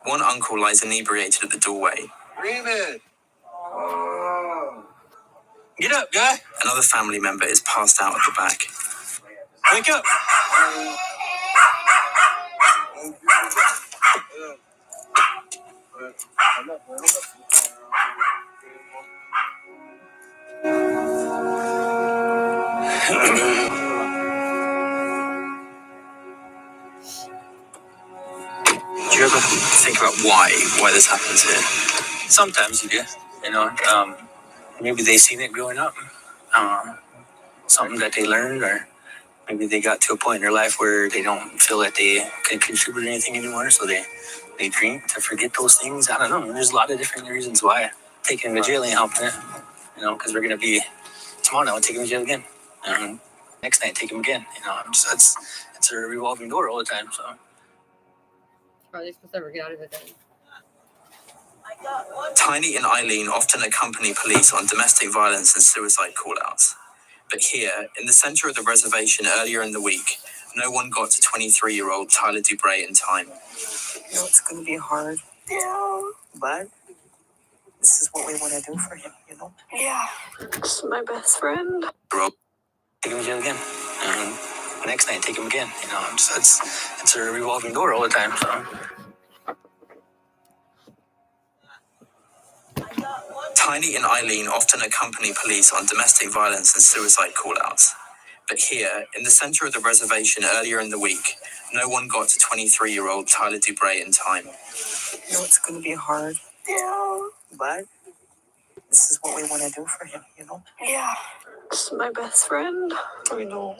One uncle lies inebriated at the doorway. Raymond! Get up, guy! Another family member is passed out at the back. Wake up! Do you ever think about why this happens here? Sometimes you do, maybe they seen it growing up, something that they learned, or maybe they got to a point in their life where they don't feel that they can contribute anything anymore, so they drink to forget those things. I don't know. There's a lot of different reasons why. Taking them to jail ain't helping it, because we're going to be, tomorrow night, we'll take them to jail again. Next night, take them again. It's a revolving door all the time, so. Are they supposed to ever get out of it then? Tiny and Eileen often accompany police on domestic violence and suicide call-outs. But here, in the center of the reservation earlier in the week, no one got to 23-year-old Tyler Dubray in time. It's going to be hard. Yeah. But this is what we want to do for him, Yeah. It's my best friend. Take him to jail again. Next night, take him again. It's a revolving door all the time, so. Tiny and Eileen often accompany police on domestic violence and suicide call-outs. But here, in the center of the reservation earlier in the week, no one got to 23-year-old Tyler Dubray in time. It's going to be hard. Yeah. But this is what we want to do for him, Yeah. It's my best friend. I know.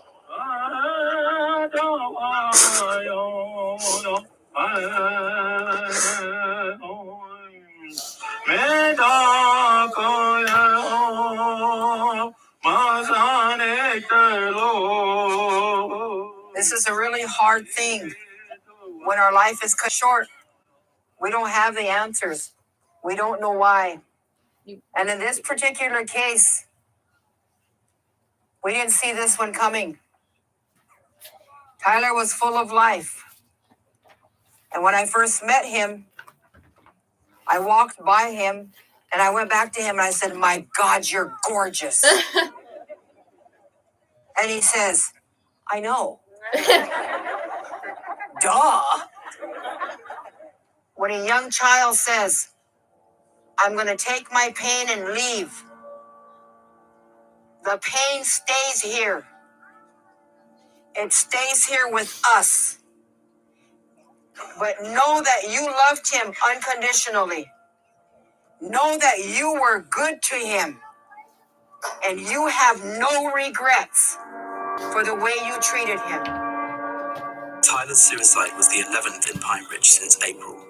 This is a really hard thing. When our life is cut short, we don't have the answers. We don't know why. And in this particular case, we didn't see this one coming. Tyler was full of life. And when I first met him, I walked by him and I went back to him and I said, "My God, you're gorgeous." And he says, "I know." Duh. When a young child says, "I'm going to take my pain and leave," the pain stays here. It stays here with us. But know that you loved him unconditionally. Know that you were good to him. And you have no regrets for the way you treated him. Tyler's suicide was the 11th in Pine Ridge since April.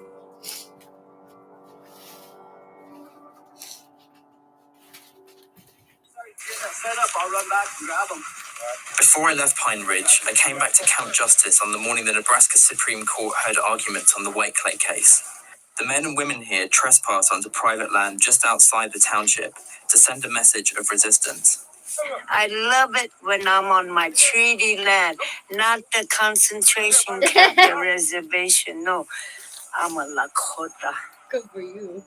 Set up, I'll run back and grab him. Before I left Pine Ridge, I came back to Camp Justice on the morning the Nebraska Supreme Court heard arguments on the White Clay case. The men and women here trespass onto private land just outside the township to send a message of resistance. I love it when I'm on my treaty land, not the concentration camp, the reservation. No, I'm a Lakota. Good for you.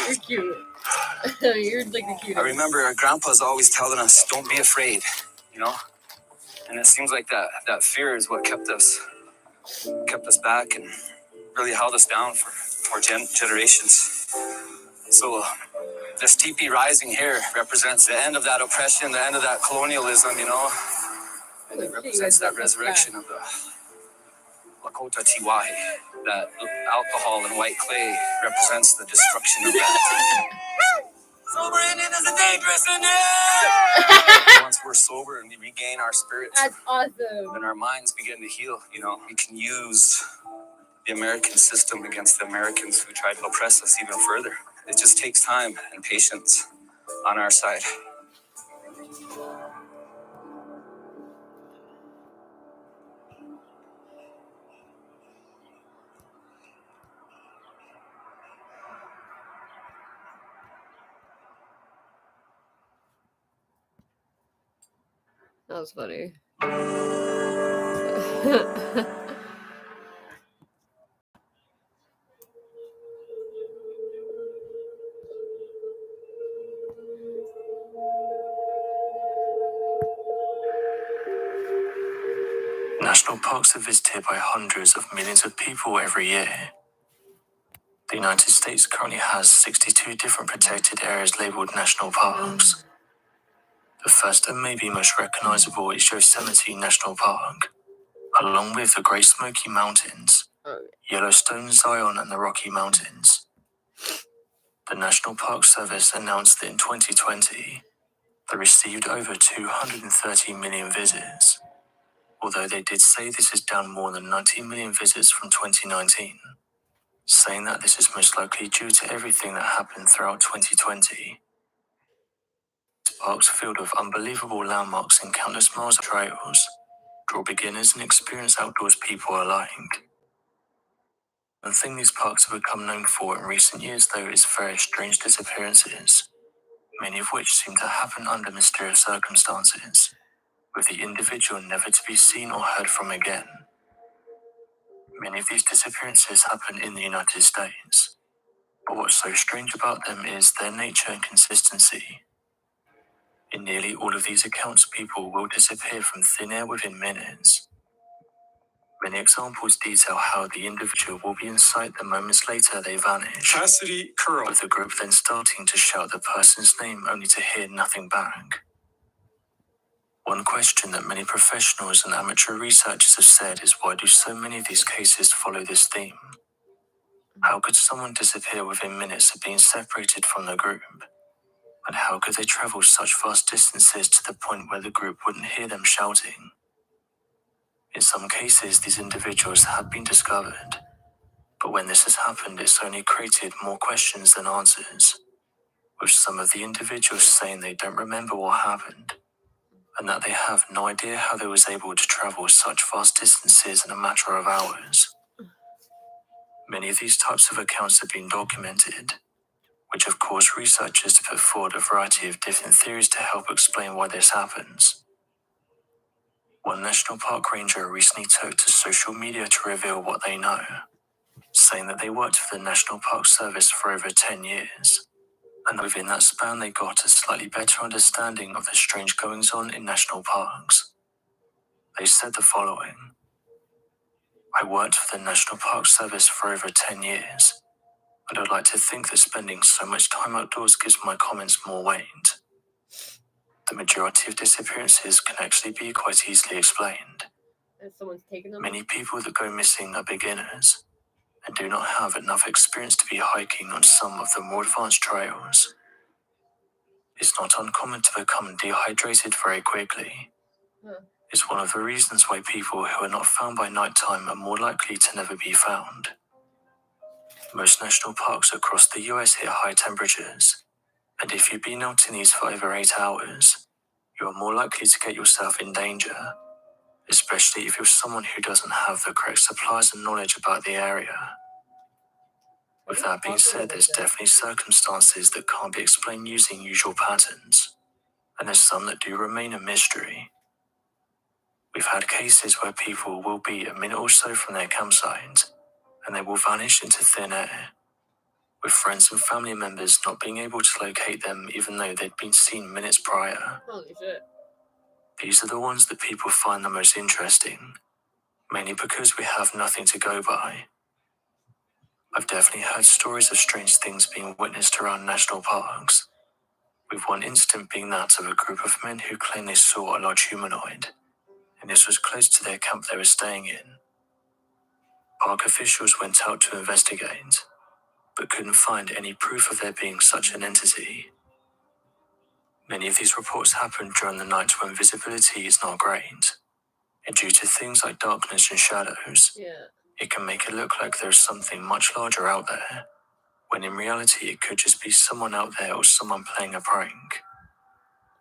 You're cute. You're like the cutest. I remember our grandpa's always telling us, don't be afraid, And it seems like that fear is what kept us back and really held us down for generations. So this teepee rising here represents the end of that oppression, the end of that colonialism, And it represents that resurrection of the Lakota Tiwahi. That alcohol and white clay represents the destruction of that. Sober Indian is a dangerous Indian! Once we're sober and we regain our spirits, That's awesome. and our minds begin to heal, we can use the American system against the Americans who try to oppress us even further. It just takes time and patience on our side. That was funny. national parks are visited by hundreds of millions of people every year. The United States currently has 62 different protected areas labeled national parks. The first and maybe most recognizable is Yosemite National Park, along with the Great Smoky Mountains, Yellowstone, Zion, and the Rocky Mountains. The National Park Service announced that in 2020, they received over 230 million visits, although they did say this is down more than 90 million visits from 2019, saying that this is most likely due to everything that happened throughout 2020. This park's filled with unbelievable landmarks and countless miles of trails draw beginners and experienced outdoors people alike. One thing these parks have become known for in recent years, though, is very strange disappearances, many of which seem to happen under mysterious circumstances, with the individual never to be seen or heard from again. Many of these disappearances happen in the United States, but what's so strange about them is their nature and consistency. In nearly all of these accounts, people will disappear from thin air within minutes. Many examples detail how the individual will be in sight the moments later they vanish, with the group then starting to shout the person's name only to hear nothing back. One question that many professionals and amateur researchers have said is, why do so many of these cases follow this theme? How could someone disappear within minutes of being separated from the group? And how could they travel such vast distances to the point where the group wouldn't hear them shouting? In some cases, these individuals have been discovered, but when this has happened, it's only created more questions than answers, with some of the individuals saying they don't remember what happened, and that they have no idea how they was able to travel such vast distances in a matter of hours. Many of these types of accounts have been documented, which have caused researchers to put forward a variety of different theories to help explain why this happens. One national park ranger recently took to social media to reveal what they know, saying that they worked for the National Park Service for over 10 years, and within that span they got a slightly better understanding of the strange goings-on in national parks. They said the following: "I worked for the National Park Service for over 10 years, and I'd like to think that spending so much time outdoors gives my comments more weight. The majority of disappearances can actually be quite easily explained. Someone's taken them. Many people that go missing are beginners and do not have enough experience to be hiking on some of the more advanced trails. It's not uncommon to become dehydrated very quickly. It's one of the reasons why people who are not found by night time are more likely to never be found. Most national parks across the US hit high temperatures, and if you've been out in these for over 8 hours, you are more likely to get yourself in danger, especially if you're someone who doesn't have the correct supplies and knowledge about the area. With that being said, there's definitely circumstances that can't be explained using usual patterns, and there's some that do remain a mystery. We've had cases where people will be a minute or so from their campsite, and they will vanish into thin air, with friends and family members not being able to locate them even though they'd been seen minutes prior. Holy shit. These are the ones that people find the most interesting, mainly because we have nothing to go by. I've definitely heard stories of strange things being witnessed around national parks, with one incident being that of a group of men who claimed they saw a large humanoid, and this was close to their camp they were staying in. Park officials went out to investigate, but couldn't find any proof of there being such an entity. Many of these reports happened during the night when visibility is not great, and due to things like darkness and shadows, it can make it look like there's something much larger out there, when in reality it could just be someone out there or someone playing a prank.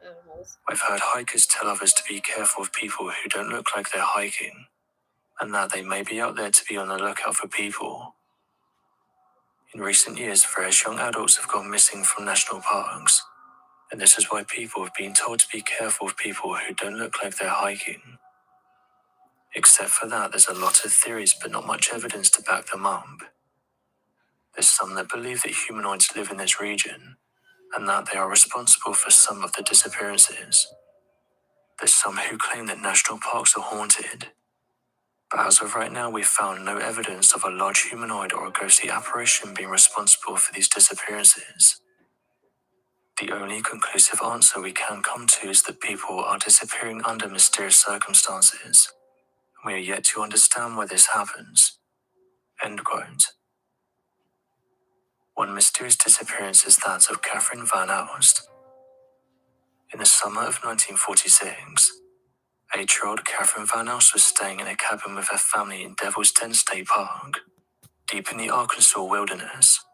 Animals. I've heard hikers tell others to be careful of people who don't look like they're hiking, and that they may be out there to be on the lookout for people. In recent years, various young adults have gone missing from national parks, and this is why people have been told to be careful of people who don't look like they're hiking. Except for that, there's a lot of theories but not much evidence to back them up. There's some that believe that humanoids live in this region, and that they are responsible for some of the disappearances. There's some who claim that national parks are haunted, But as of right now, we've found no evidence of a large humanoid or a ghostly apparition being responsible for these disappearances. The only conclusive answer we can come to is that people are disappearing under mysterious circumstances. We are yet to understand why this happens. End quote. One mysterious disappearance is that of Catherine Van Alst. In the summer of 1946, 8-year-old Catherine Van Alst was staying in a cabin with her family in Devil's Den State Park, deep in the Arkansas wilderness.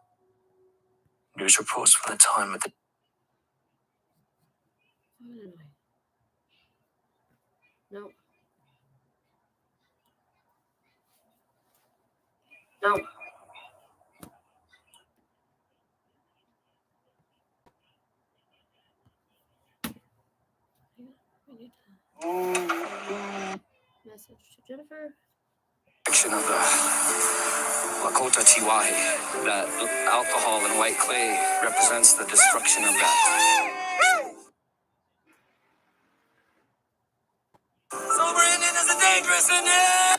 News reports from the time of the Nope. Nope. Message to Jennifer. Section of the Lakota Tiwahi, that alcohol and white clay represents the destruction of that. Sober Indian is a dangerous Indian!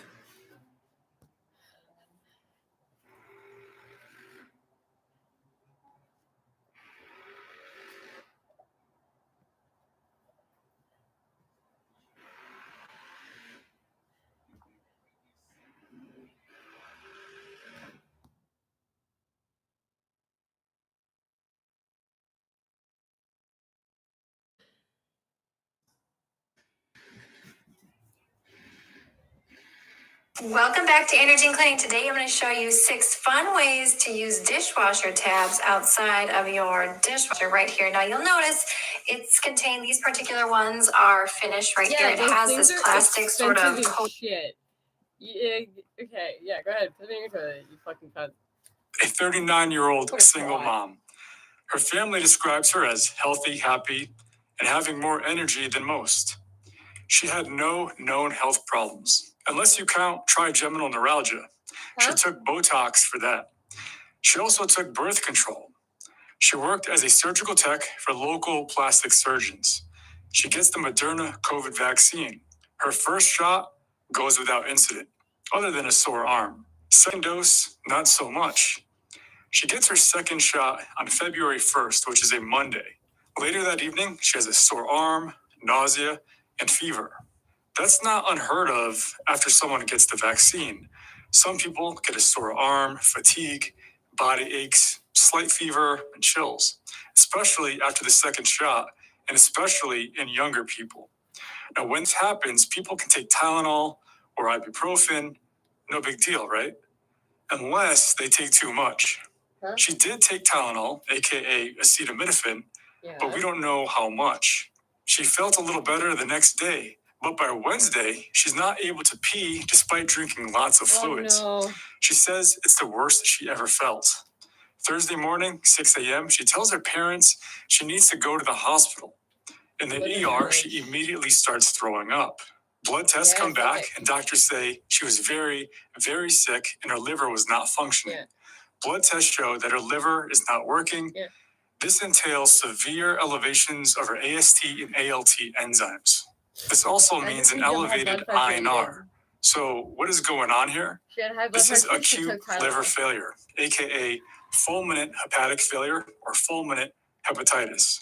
Welcome back to Energy and Cleaning. Today I'm going to show you 6 fun ways to use dishwasher tabs outside of your dishwasher right here. Now you'll notice it's contained, these particular ones are finished right here. It has this plastic sort of coat. Shit. Yeah, okay, yeah, go ahead. Put me in your toilet, you fucking cunt. A 39-year-old single mom. Her family describes her as healthy, happy, and having more energy than most. She had no known health problems, unless you count trigeminal neuralgia. She took Botox for that. She also took birth control. She worked as a surgical tech for local plastic surgeons. She gets the Moderna COVID vaccine. Her first shot goes without incident, other than a sore arm. Second dose, not so much. She gets her second shot on February 1st, which is a Monday. Later that evening, she has a sore arm, nausea, and fever. That's not unheard of after someone gets the vaccine. Some people get a sore arm, fatigue, body aches, slight fever, and chills, especially after the second shot, and especially in younger people. Now, when this happens, people can take Tylenol or ibuprofen. No big deal, right? Unless they take too much. Huh? She did take Tylenol, aka acetaminophen, Yeah. but we don't know how much. She felt a little better the next day, but by Wednesday, she's not able to pee despite drinking lots of fluids. Oh, no. She says it's the worst she ever felt. Thursday morning, 6 a.m., she tells her parents she needs to go to the hospital. In the ER, she immediately starts throwing up. Blood tests come back, and doctors say she was very, very sick and her liver was not functioning. Yeah. Blood tests show that her liver is not working. Yeah. This entails severe elevations of her AST and ALT enzymes. This also means an elevated INR. So what is going on here? She had high blood This is pressure, she acute took Tylenol. liver failure, aka fulminant hepatic failure or fulminant hepatitis.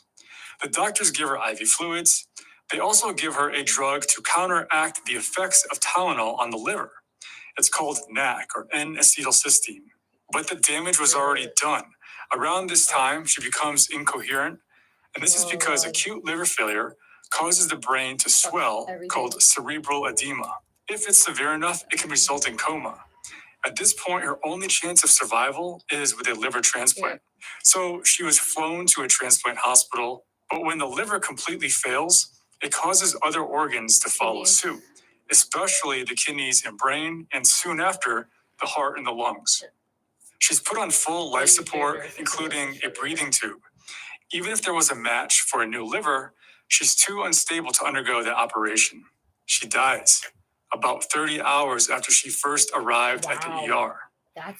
The doctors give her IV fluids. They also give her a drug to counteract the effects of Tylenol on the liver. It's called NAC or N-acetylcysteine. But the damage was already done. Around this time, she becomes incoherent. And this is because acute liver failure causes the brain to swell, called cerebral edema. If it's severe enough, it can result in coma. At this point, her only chance of survival is with a liver transplant. So she was flown to a transplant hospital, but when the liver completely fails, it causes other organs to follow suit, especially the kidneys and brain, and soon after, the heart and the lungs. She's put on full life support, including a breathing tube. Even if there was a match for a new liver, she's too unstable to undergo the operation. She dies about 30 hours after she first arrived at the ER.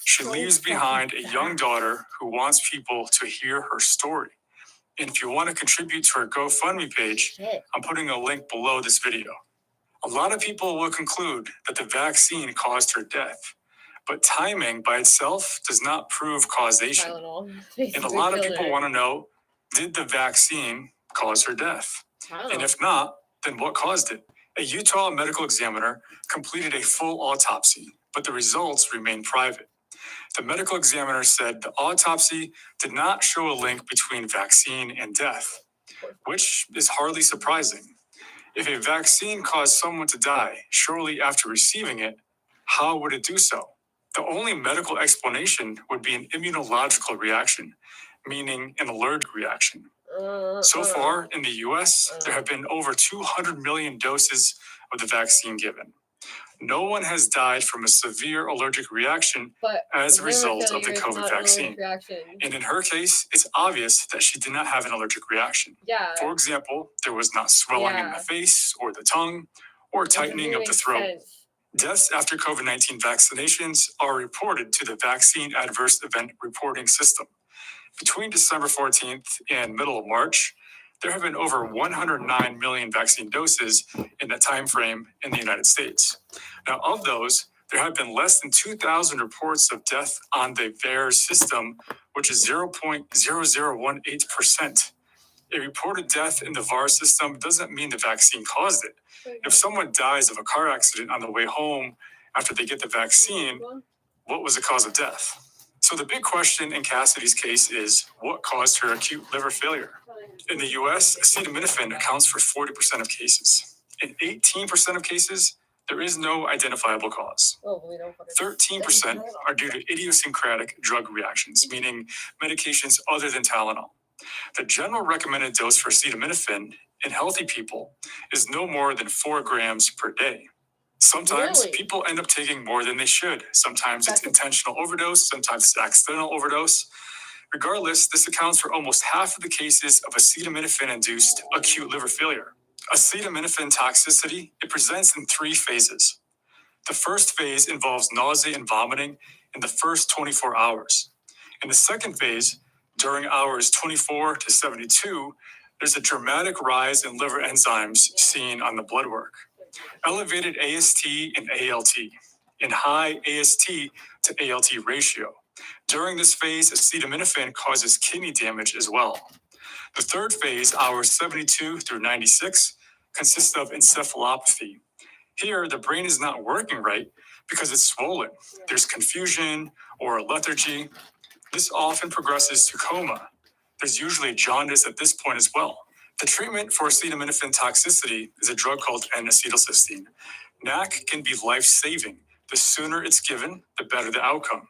She leaves behind a young daughter who wants people to hear her story. And if you want to contribute to her GoFundMe page, I'm putting a link below this video. A lot of people will conclude that the vaccine caused her death, but timing by itself does not prove causation. Tylenol. And a lot of people want to know, did the vaccine cause her death? And if not, then what caused it? A Utah medical examiner completed a full autopsy, but the results remain private. The medical examiner said the autopsy did not show a link between vaccine and death, which is hardly surprising. If a vaccine caused someone to die shortly after receiving it, how would it do so? The only medical explanation would be an immunological reaction, meaning an allergic reaction. So far, in the US, there have been over 200 million doses of the vaccine given. No one has died from a severe allergic reaction as a result of the COVID vaccine. And in her case, it's obvious that she did not have an allergic reaction. Yeah. For example, there was not swelling in the face or the tongue or tightening of the throat. Deaths after COVID-19 vaccinations are reported to the Vaccine Adverse Event Reporting System. Between December 14th and middle of March, there have been over 109 million vaccine doses in that time frame in the United States. Now, of those, there have been less than 2,000 reports of death on the VAERS system, which is 0.0018%. A reported death in the VAERS system doesn't mean the vaccine caused it. If someone dies of a car accident on the way home after they get the vaccine, what was the cause of death? So the big question in Cassidy's case is, what caused her acute liver failure? In the US, acetaminophen accounts for 40% of cases. In 18% of cases, there is no identifiable cause. 13% are due to idiosyncratic drug reactions, meaning medications other than Tylenol. The general recommended dose for acetaminophen in healthy people is no more than 4 grams per day. Sometimes people end up taking more than they should. Sometimes it's intentional overdose, sometimes it's accidental overdose. Regardless, this accounts for almost half of the cases of acetaminophen-induced acute liver failure. Acetaminophen toxicity, it presents in 3 phases. The first phase involves nausea and vomiting in the first 24 hours. In the second phase, during hours 24 to 72, there's a dramatic rise in liver enzymes seen on the blood work. Elevated AST and ALT, and high AST to ALT ratio. During this phase, acetaminophen causes kidney damage as well. The third phase, hours 72 through 96, consists of encephalopathy. Here, the brain is not working right because it's swollen. There's confusion or lethargy. This often progresses to coma. There's usually jaundice at this point as well. The treatment for acetaminophen toxicity is a drug called N-acetylcysteine. NAC can be life-saving. The sooner it's given, the better the outcome.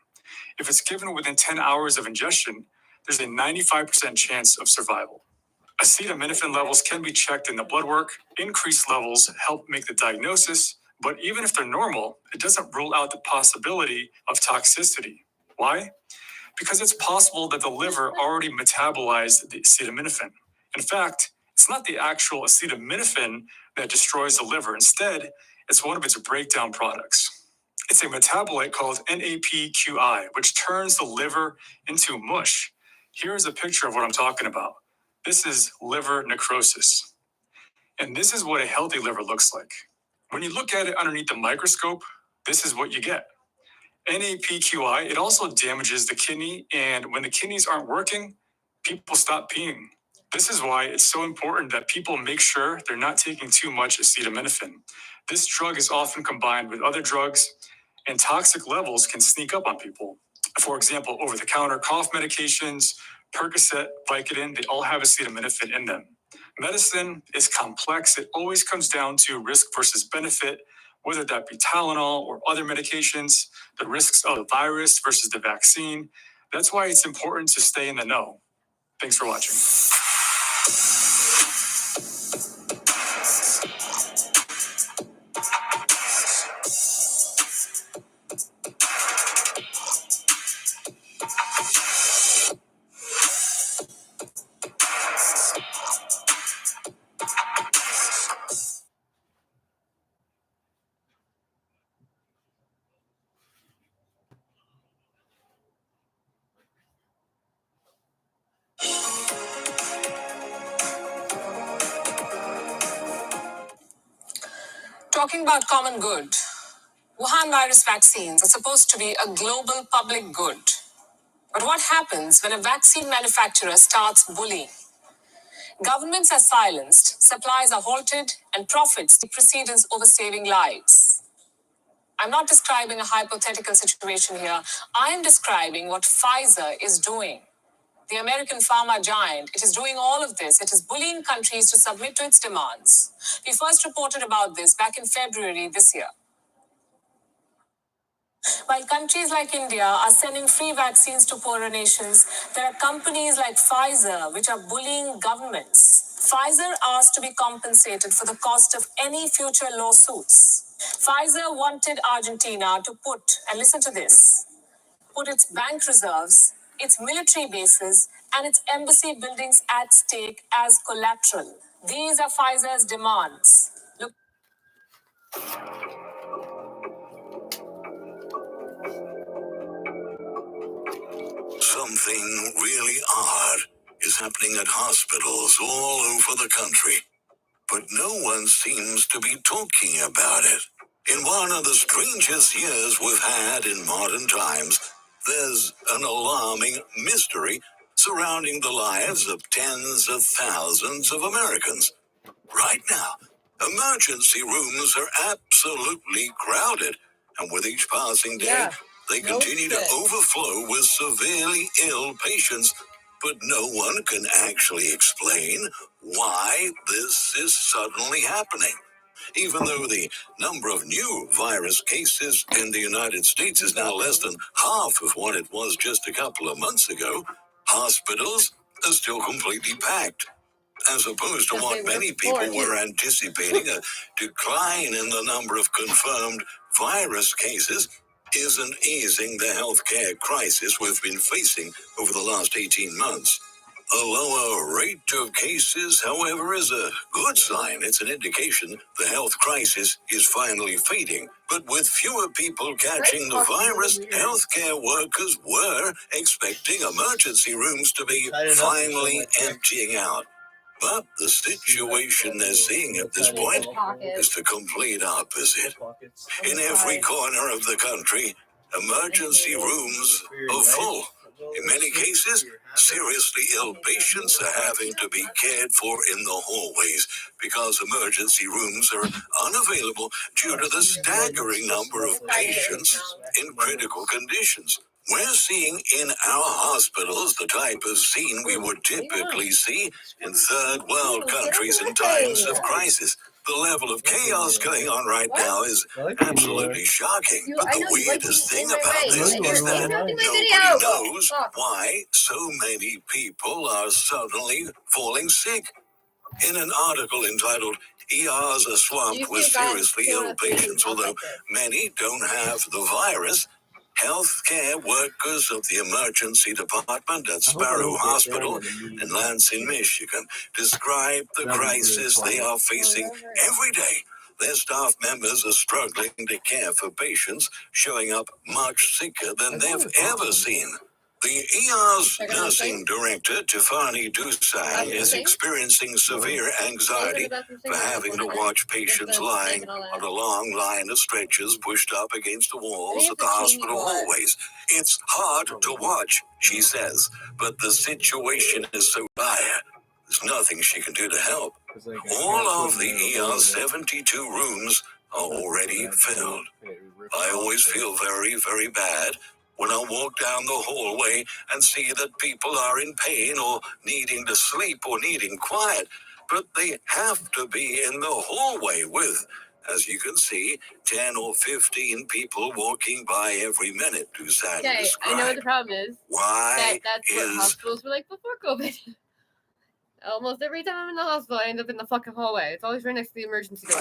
If it's given within 10 hours of ingestion, there's a 95% chance of survival. Acetaminophen levels can be checked in the blood work. Increased levels help make the diagnosis, but even if they're normal, it doesn't rule out the possibility of toxicity. Why? Because it's possible that the liver already metabolized the acetaminophen. In fact, it's not the actual acetaminophen that destroys the liver. Instead, it's one of its breakdown products. It's a metabolite called NAPQI, which turns the liver into mush. Here's a picture of what I'm talking about. This is liver necrosis. And this is what a healthy liver looks like. When you look at it underneath the microscope, this is what you get. NAPQI, it also damages the kidney, and when the kidneys aren't working, people stop peeing. This is why it's so important that people make sure they're not taking too much acetaminophen. This drug is often combined with other drugs, and toxic levels can sneak up on people. For example, over-the-counter cough medications, Percocet, Vicodin, they all have acetaminophen in them. Medicine is complex. It always comes down to risk versus benefit, whether that be Tylenol or other medications, the risks of the virus versus the vaccine. That's why it's important to stay in the know. Thanks for watching. Talking about common good, Wuhan virus vaccines are supposed to be a global public good. But what happens when a vaccine manufacturer starts bullying? Governments are silenced, supplies are halted, and profits take precedence over saving lives. I'm not describing a hypothetical situation here. I am describing what Pfizer is doing. The American pharma giant, it is doing all of this. It is bullying countries to submit to its demands. We first reported about this back in February this year. While countries like India are sending free vaccines to poorer nations, there are companies like Pfizer which are bullying governments. Pfizer asked to be compensated for the cost of any future lawsuits. Pfizer wanted Argentina to put, and listen to this, put its bank reserves, its military bases, and its embassy buildings at stake as collateral. These are Pfizer's demands. Look. Something really odd is happening at hospitals all over the country, but no one seems to be talking about it. In one of the strangest years we've had in modern times, there's an alarming mystery surrounding the lives of tens of thousands of Americans. Right now, emergency rooms are absolutely crowded, and with each passing day, they continue to overflow with severely ill patients, but no one can actually explain why this is suddenly happening. Even though the number of new virus cases in the United States is now less than half of what it was just a couple of months ago, hospitals are still completely packed. As opposed to what many people were anticipating, a decline in the number of confirmed virus cases isn't easing the healthcare crisis we've been facing over the last 18 months. A lower rate of cases, however, is a good sign. It's an indication the health crisis is finally fading. But with fewer people catching the virus, healthcare workers were expecting emergency rooms to be finally emptying out. But the situation they're seeing at this point is the complete opposite. In every corner of the country, emergency rooms are full. In many cases, seriously ill patients are having to be cared for in the hallways because emergency rooms are unavailable due to the staggering number of patients in critical conditions. We're seeing in our hospitals the type of scene we would typically see in third world countries in times of crisis. The level of chaos going on right now is absolutely shocking. But the weirdest thing about this is that nobody knows why so many people are suddenly falling sick. In an article entitled ERs are swamped with seriously ill patients, although many don't have the virus, healthcare workers of the emergency department at Sparrow Hospital in Lansing, Michigan, describe the crisis they are facing every day. Their staff members are struggling to care for patients showing up much sicker than they've ever seen. The ER's nursing director, Tiffany Dusan, is experiencing severe anxiety for having to watch patients lying on a long line of stretchers pushed up against the walls of the hospital hallways. It's hard to watch, she says, but the situation is so dire. There's nothing she can do to help. All of the ER's 72 rooms are already filled. I always feel very, very bad when I walk down the hallway and see that people are in pain or needing to sleep or needing quiet, but they have to be in the hallway with, as you can see, 10 or 15 people walking by every minute, Dusan described. Okay, I know what the problem is. Why That's what hospitals were like before COVID. Almost every time I'm in the hospital, I end up in the fucking hallway. It's always right next to the emergency door.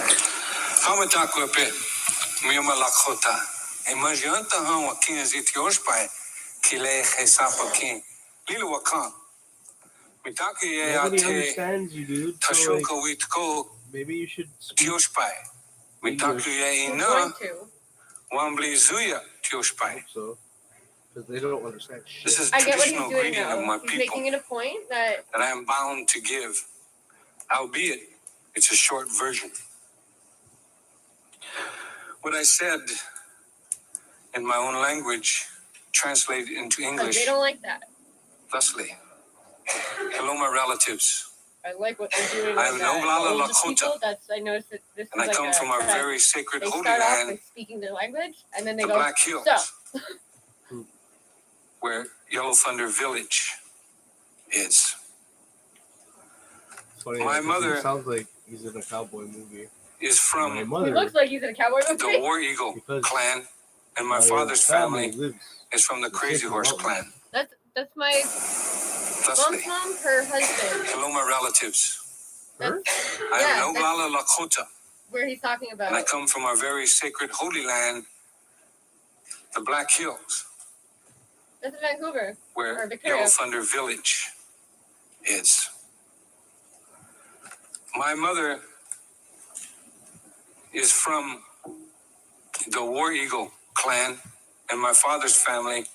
Nobody understands you, dude. So, like, maybe you should speak English. I'm going to. So, because they don't understand shit. This is I get what he's traditional doing greeting of now. my He's people making it a point that I am bound to give, albeit it's a short version. What I said in my own language translated into English They don't like that. thusly. Hello, my relatives. I like what they're doing. I am with Oglala the oldest Lakota, people. I noticed that this and I is like come from our trend. very sacred They holy start off by land, speaking their language, and then they the go, Black Hills, so. where Yellow Thunder Village is. Funny, My mother he sounds like he's in a cowboy movie. is from My He mother, looks like he's in a cowboy the movie. War Eagle Because clan, and my my father's family lives is from the Crazy Chicken Horse Mountain. clan. That's my Thusly, mom's mom, her husband. hello, my relatives. Her? I Yeah, am Oglala Lakota, Where he's talking about. and I come from our very sacred holy land, the Black Hills, That's in Vancouver. Or where Victoria. Yellow Thunder Village is. My mother is from the War Eagle clan, and my father's family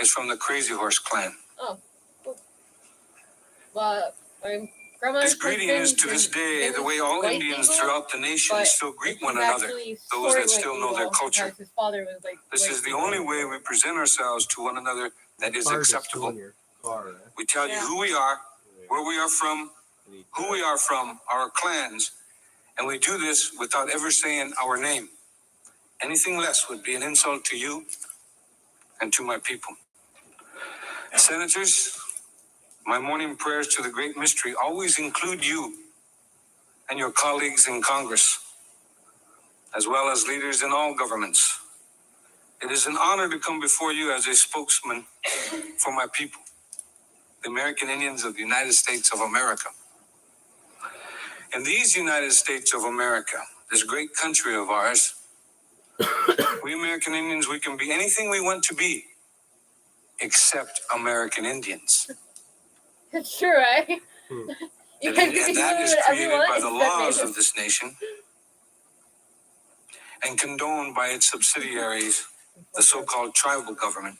is from the Crazy Horse clan. Oh, cool. Well, my grandma's This greeting is to this day the way all white Indians eagle, throughout the nation but still greet he's one another, actually those short that still white know their eagle culture. because his father was like This white is the eagle. only way we present ourselves to one another that is Card still acceptable. in your car, eh? We tell you Yeah. who we are, where we are from, who we are from, our clans, and we do this without ever saying our name. Anything less would be an insult to you and to my people. Senators, my morning prayers to the great mystery always include you and your colleagues in Congress, as well as leaders in all governments. It is an honor to come before you as a spokesman for my people, the American Indians of the United States of America. In these United States of America, this great country of ours, we American Indians, we can be anything we want to be, except American Indians. It's true, right? You can be And that is whatever you created want, by the except laws Native. of this nation and condoned by its subsidiaries, the so-called tribal government,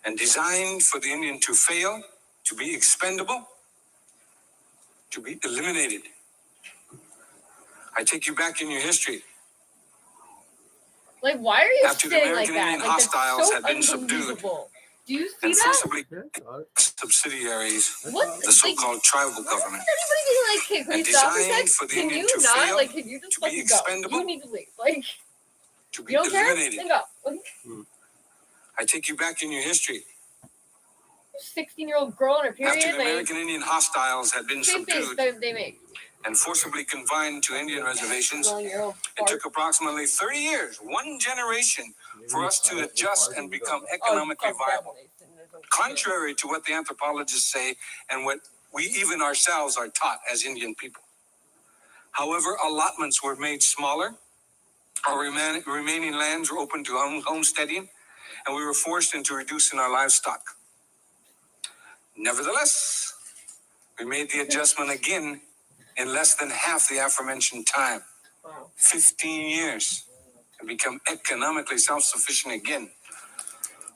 and designed for the Indian to fail, to be expendable, to be eliminated. I take you back in your history. Like, why are you After the sitting like American that? Indian Like, that's hostiles so had been subdued unbelievable. Do you see and that? forcibly Yeah, got it. subsidiaries, What? the so-called tribal Why government, is anybody being like, hey, can and we stop designed a sec? for the Can Indian you to not? fail, Like, can you just to be fucking go? expendable, You need to leave. Like, to be you don't care? eliminated. Then go. I take you back in your history. 16-year-old girl on her period, After the like, American Indian hostiles had been same face subdued that they make. and forcibly confined to Indian reservations, 12-year-old it took approximately 30 years, one generation, for us to adjust and become Oh, economically viable. Contrary to what the anthropologists say and what we even ourselves are taught as Indian people. However, allotments were made smaller, our remaining lands were open to homesteading, and we were forced into reducing our livestock. Nevertheless, we made the adjustment again in less than half the aforementioned time, Wow. 15 years, and become economically self-sufficient again.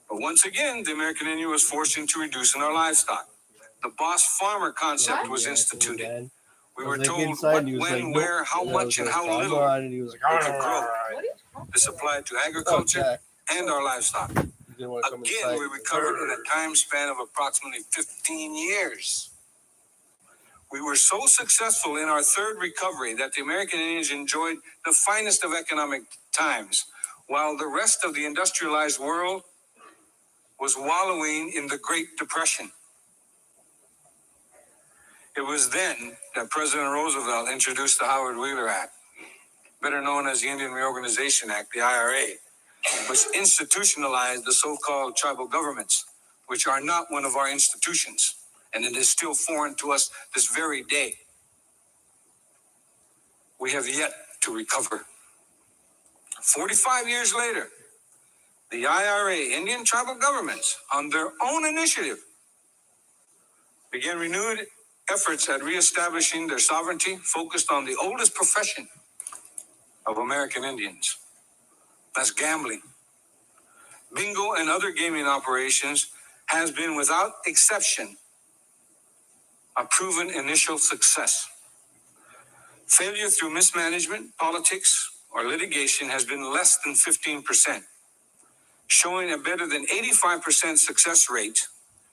But once again, the American Indian was forced into reducing our livestock. The boss farmer concept was instituted. We were told what, when, where, how much, and how little and he was like, we could grow. What are you talking This applied to agriculture and our livestock. Again, we recovered in a time span of approximately 15 years. We were so successful in our third recovery that the American Indians enjoyed the finest of economic times, while the rest of the industrialized world was wallowing in the Great Depression. It was then that President Roosevelt introduced the Howard Wheeler Act, better known as the Indian Reorganization Act, the IRA, which institutionalized the so-called tribal governments, which are not one of our institutions, and it is still foreign to us this very day. We have yet to recover. 45 years later, the IRA, Indian tribal governments, on their own initiative, began renewed efforts at reestablishing their sovereignty focused on the oldest profession of American Indians. That's gambling. Bingo and other gaming operations has been, without exception, a proven initial success. Failure through mismanagement, politics, or litigation has been less than 15%, showing a better than 85% success rate.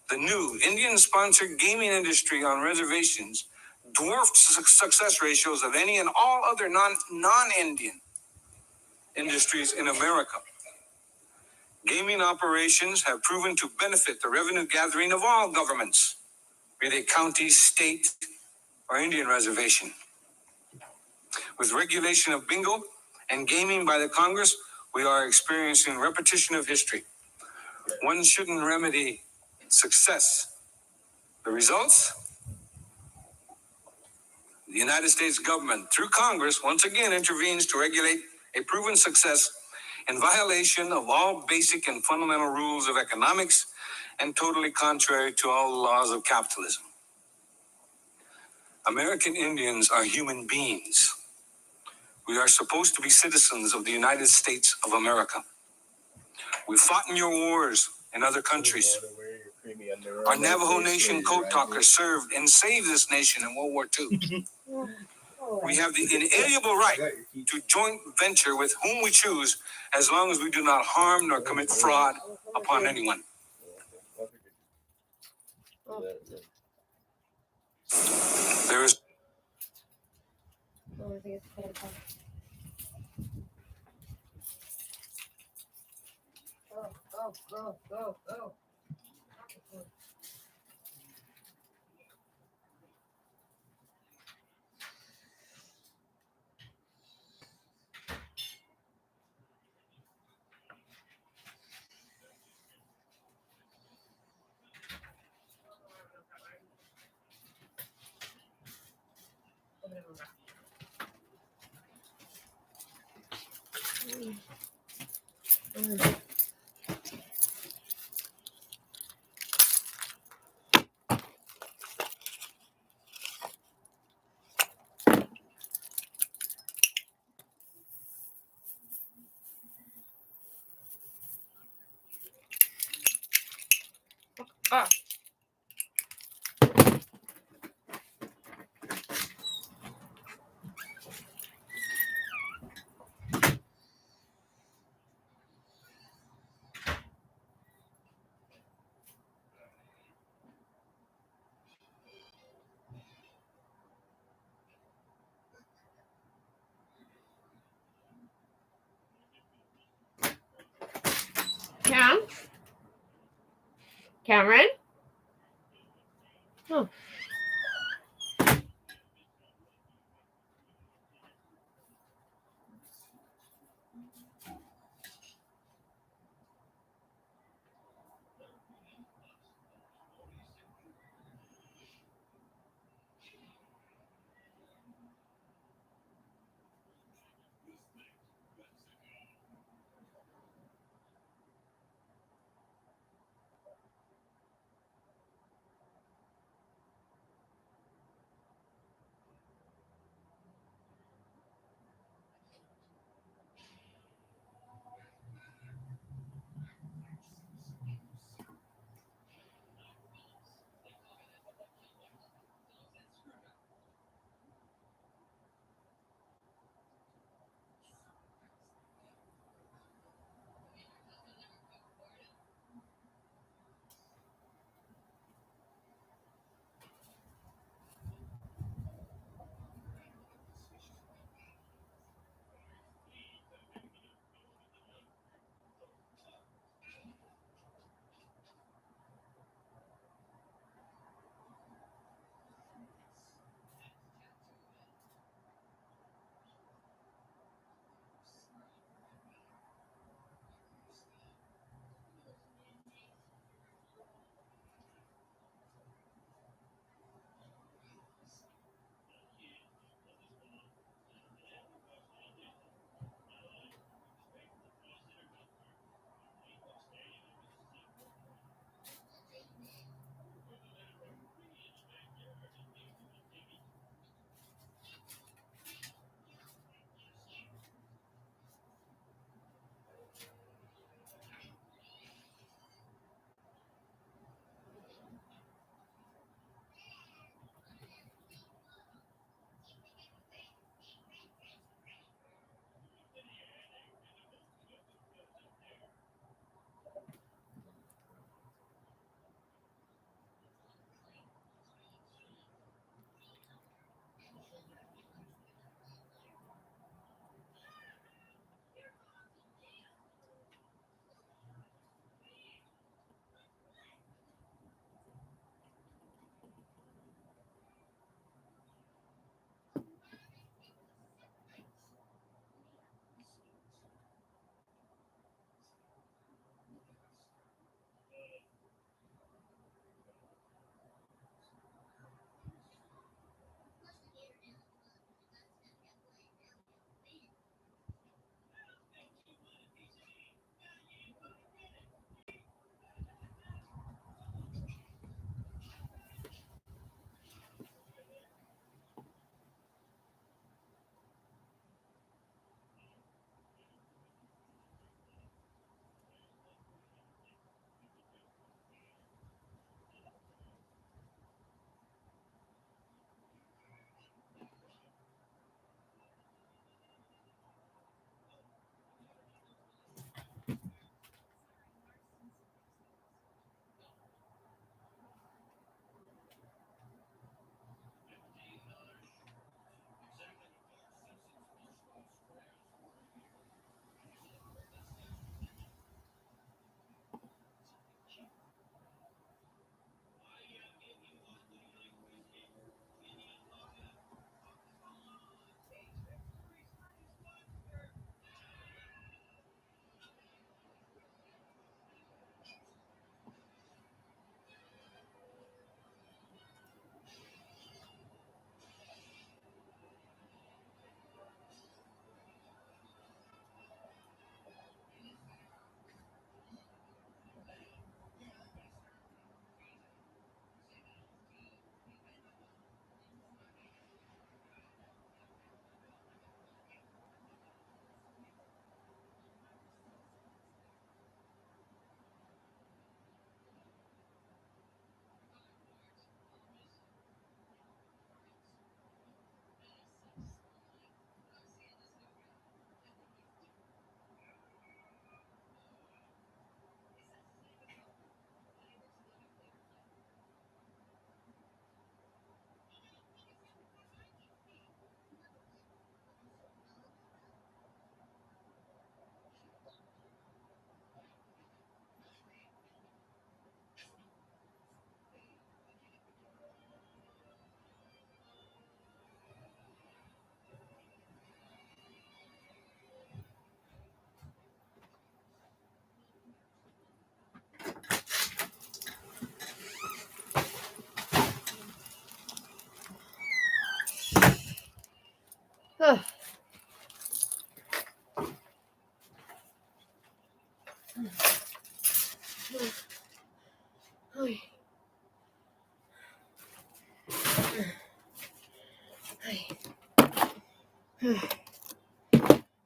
The new Indian-sponsored gaming industry on reservations dwarfed success ratios of any and all other non-Indian industries in America. Gaming operations have proven to benefit the revenue gathering of all governments, be they county, state, or Indian reservation. With regulation of bingo and gaming by the Congress, we are experiencing repetition of history. One shouldn't remedy success. The results? The United States government, through Congress, once again intervenes to regulate a proven success in violation of all basic and fundamental rules of economics and totally contrary to all the laws of capitalism. American Indians are human beings. We are supposed to be citizens of the United States of America. We fought in your wars in other countries. Our Navajo Nation code talkers served and saved this nation in World War II. We have the inalienable right to joint venture with whom we choose, as long as we do not harm nor commit fraud upon anyone. There is Go. Cameron? Oh.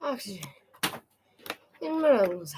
Oxygen in my lungs.